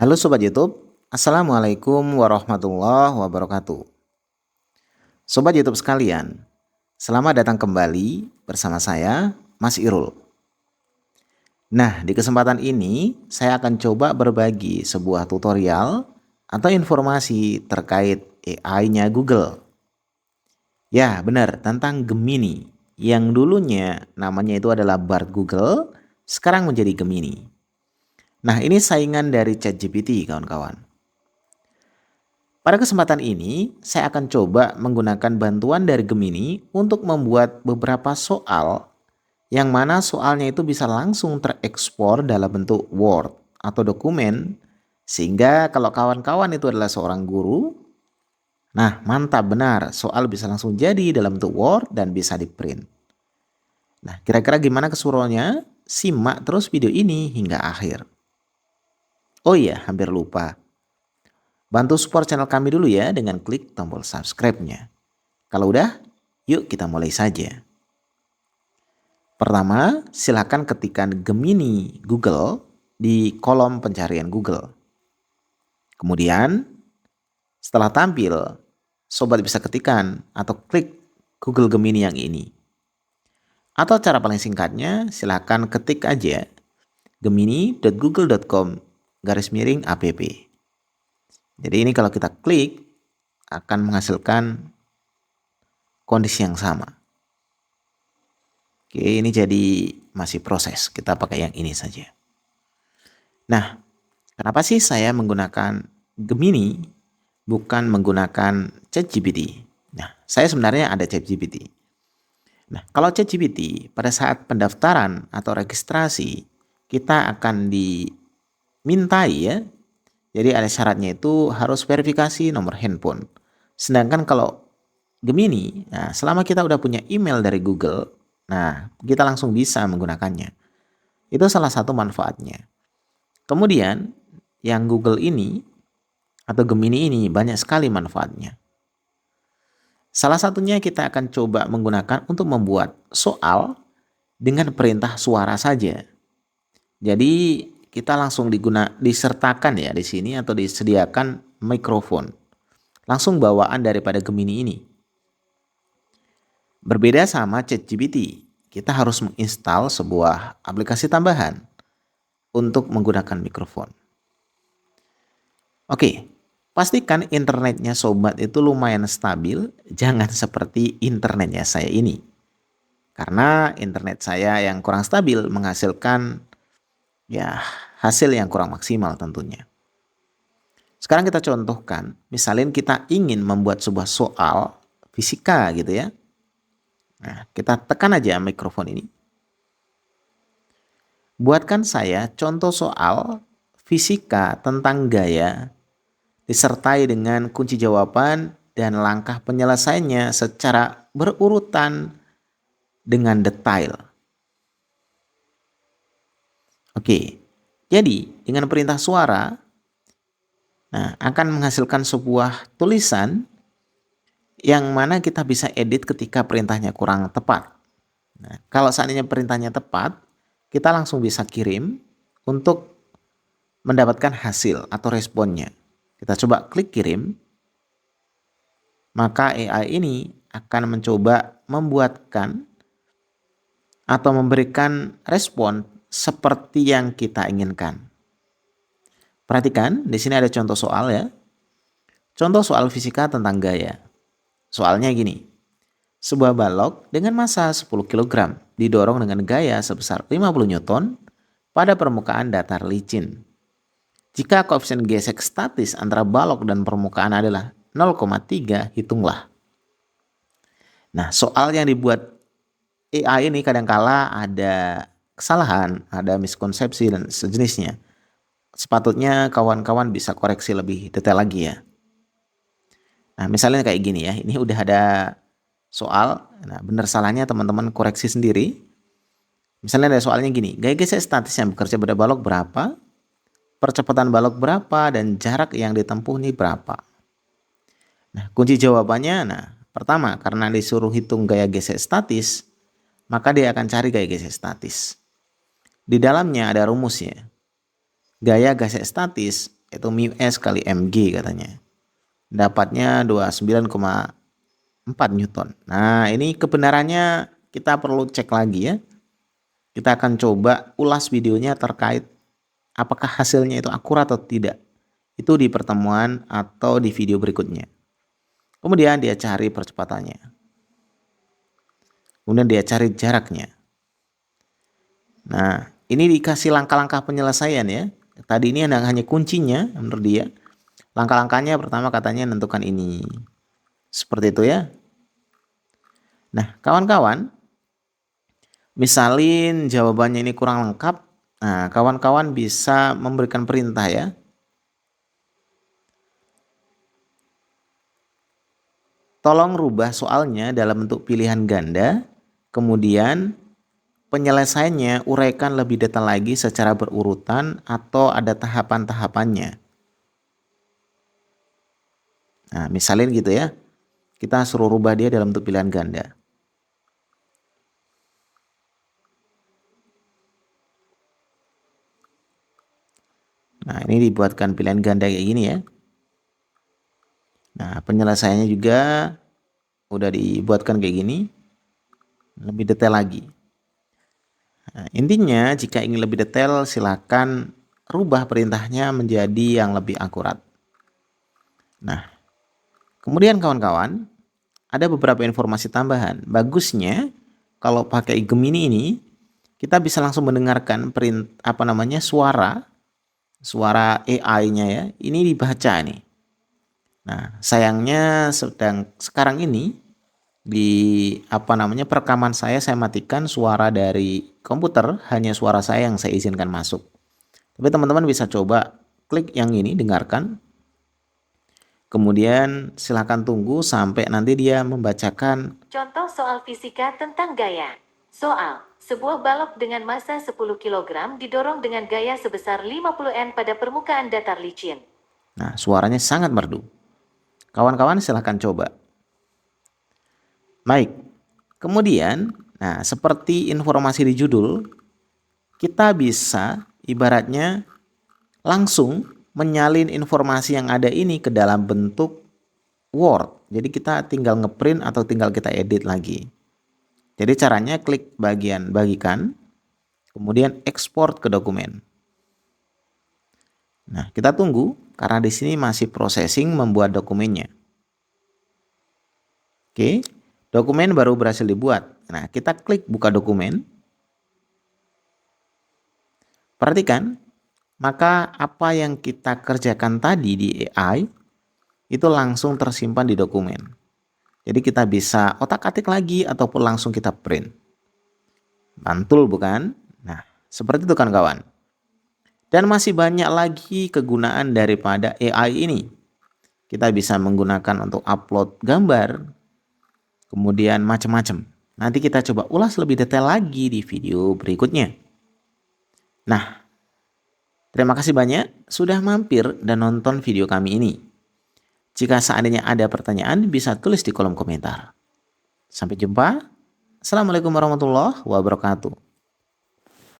Halo Sobat YouTube, Assalamualaikum warahmatullahi wabarakatuh. Sobat YouTube sekalian, selamat datang kembali bersama saya, Mas Irul. Nah, di kesempatan ini saya akan coba berbagi sebuah tutorial atau informasi terkait AI-nya Google. Ya, benar, tentang Gemini, yang dulunya namanya itu adalah Bard Google, sekarang menjadi Gemini. Nah, ini saingan dari ChatGPT, kawan-kawan. Pada kesempatan ini, saya akan coba menggunakan bantuan dari Gemini untuk membuat beberapa soal yang mana soalnya itu bisa langsung terekspor dalam bentuk Word atau dokumen, sehingga kalau kawan-kawan itu adalah seorang guru, nah mantap, benar, soal bisa langsung jadi dalam bentuk Word dan bisa di-print. Nah, kira-kira gimana keseruannya? Simak terus video ini hingga akhir. Oh iya, hampir lupa. Bantu support channel kami dulu ya dengan klik tombol subscribe-nya. Kalau udah, yuk kita mulai saja. Pertama, silakan ketikkan Gemini Google di kolom pencarian Google. Kemudian, setelah tampil, sobat bisa ketikkan atau klik Google Gemini yang ini. Atau cara paling singkatnya, silakan ketik aja gemini.google.com/app. Jadi ini kalau kita klik akan menghasilkan kondisi yang sama. Oke, ini jadi masih proses. Kita pakai yang ini saja. Nah, kenapa sih saya menggunakan Gemini bukan menggunakan ChatGPT? Nah, saya sebenarnya ada ChatGPT. Nah, kalau ChatGPT pada saat pendaftaran atau registrasi kita akan dimintai ya. Jadi ada syaratnya itu harus verifikasi nomor handphone. Sedangkan kalau Gemini, nah selama kita udah punya email dari Google, nah kita langsung bisa menggunakannya. Itu salah satu manfaatnya. Kemudian yang Google ini atau Gemini ini banyak sekali manfaatnya. Salah satunya kita akan coba menggunakan untuk membuat soal dengan perintah suara saja. Jadi kita langsung disertakan ya di sini atau disediakan mikrofon. Langsung bawaan daripada Gemini ini. Berbeda sama ChatGPT, kita harus menginstal sebuah aplikasi tambahan untuk menggunakan mikrofon. Oke, pastikan internetnya sobat itu lumayan stabil, jangan seperti internetnya saya ini. Karena internet saya yang kurang stabil menghasilkan ya hasil yang kurang maksimal tentunya. Sekarang kita contohkan, misalnya kita ingin membuat sebuah soal fisika gitu ya. Nah, kita tekan aja mikrofon ini. Buatkan saya contoh soal fisika tentang gaya disertai dengan kunci jawaban dan langkah penyelesaiannya secara berurutan dengan detail. Oke, jadi dengan perintah suara akan menghasilkan sebuah tulisan yang mana kita bisa edit ketika perintahnya kurang tepat. Nah, kalau seandainya perintahnya tepat, kita langsung bisa kirim untuk mendapatkan hasil atau responnya. Kita coba klik kirim, maka AI ini akan mencoba membuatkan atau memberikan respon seperti yang kita inginkan. Perhatikan, di sini ada contoh soal ya. Contoh soal fisika tentang gaya. Soalnya gini, sebuah balok dengan massa 10 kg didorong dengan gaya sebesar 50 Newton pada permukaan datar licin. Jika koefisien gesek statis antara balok dan permukaan adalah 0,3, hitunglah. Nah, soal yang dibuat AI ini kadangkala ada kesalahan, ada miskonsepsi dan sejenisnya. Sepatutnya kawan-kawan bisa koreksi lebih detail lagi ya. Nah, misalnya kayak gini ya, ini udah ada soal, nah benar salahnya teman-teman koreksi sendiri. Misalnya ada soalnya gini, gaya gesek statis yang bekerja pada balok berapa, percepatan balok berapa, dan jarak yang ditempuh ini berapa. Nah, kunci jawabannya, pertama karena disuruh hitung gaya gesek statis, maka dia akan cari gaya gesek statis. Di dalamnya ada rumusnya. Gaya gesek statis Itu μs kali mg katanya. Dapatnya 29,4 Newton. Nah, ini kebenarannya kita perlu cek lagi ya. Kita akan coba ulas videonya terkait apakah hasilnya itu akurat atau tidak. Itu di pertemuan atau di video berikutnya. Kemudian dia cari percepatannya. Kemudian dia cari jaraknya. Nah, ini dikasih langkah-langkah penyelesaian ya. Tadi ini hanya kuncinya menurut dia. Langkah-langkahnya pertama katanya menentukan ini. Seperti itu ya. Nah, kawan-kawan, misalin jawabannya ini kurang lengkap. Nah, kawan-kawan bisa memberikan perintah ya. Tolong rubah soalnya dalam bentuk pilihan ganda. Kemudian penyelesaiannya uraikan lebih detail lagi secara berurutan atau ada tahapan-tahapannya. Nah, misalnya gitu ya. Kita suruh rubah dia dalam bentuk pilihan ganda. Nah, ini dibuatkan pilihan ganda kayak gini ya. Nah, penyelesaiannya juga udah dibuatkan kayak gini. Lebih detail lagi. Nah, intinya jika ingin lebih detail silakan rubah perintahnya menjadi yang lebih akurat. Nah, kemudian kawan-kawan, ada beberapa informasi tambahan. Bagusnya kalau pakai Gemini ini kita bisa langsung mendengarkan suara AI-nya ya. Ini dibaca nih. Nah, sayangnya sekarang ini perekaman saya matikan suara dari komputer, hanya suara saya yang saya izinkan masuk. Tapi teman-teman bisa coba klik yang ini, dengarkan. Kemudian silakan tunggu sampai nanti dia membacakan. Contoh soal fisika tentang gaya. Soal, sebuah balok dengan massa 10 kg didorong dengan gaya sebesar 50 N pada permukaan datar licin. Nah, suaranya sangat merdu. Kawan-kawan silahkan coba. Baik, kemudian, nah seperti informasi di judul, kita bisa ibaratnya langsung menyalin informasi yang ada ini ke dalam bentuk Word. Jadi kita tinggal ngeprint atau tinggal kita edit lagi. Jadi caranya klik bagian bagikan, kemudian ekspor ke dokumen. Nah, kita tunggu karena di sini masih processing membuat dokumennya. Oke, dokumen baru berhasil dibuat. Nah, kita klik buka dokumen. Perhatikan, maka apa yang kita kerjakan tadi di AI itu langsung tersimpan di dokumen. Jadi kita bisa otak-atik lagi ataupun langsung kita print. Mantul bukan? Nah, seperti itu kan kawan. Dan masih banyak lagi kegunaan daripada AI ini. Kita bisa menggunakan untuk upload gambar, kemudian macam-macam. Nanti kita coba ulas lebih detail lagi di video berikutnya. Nah, terima kasih banyak sudah mampir dan nonton video kami ini. Jika seandainya ada pertanyaan, bisa tulis di kolom komentar. Sampai jumpa. Assalamualaikum warahmatullahi wabarakatuh.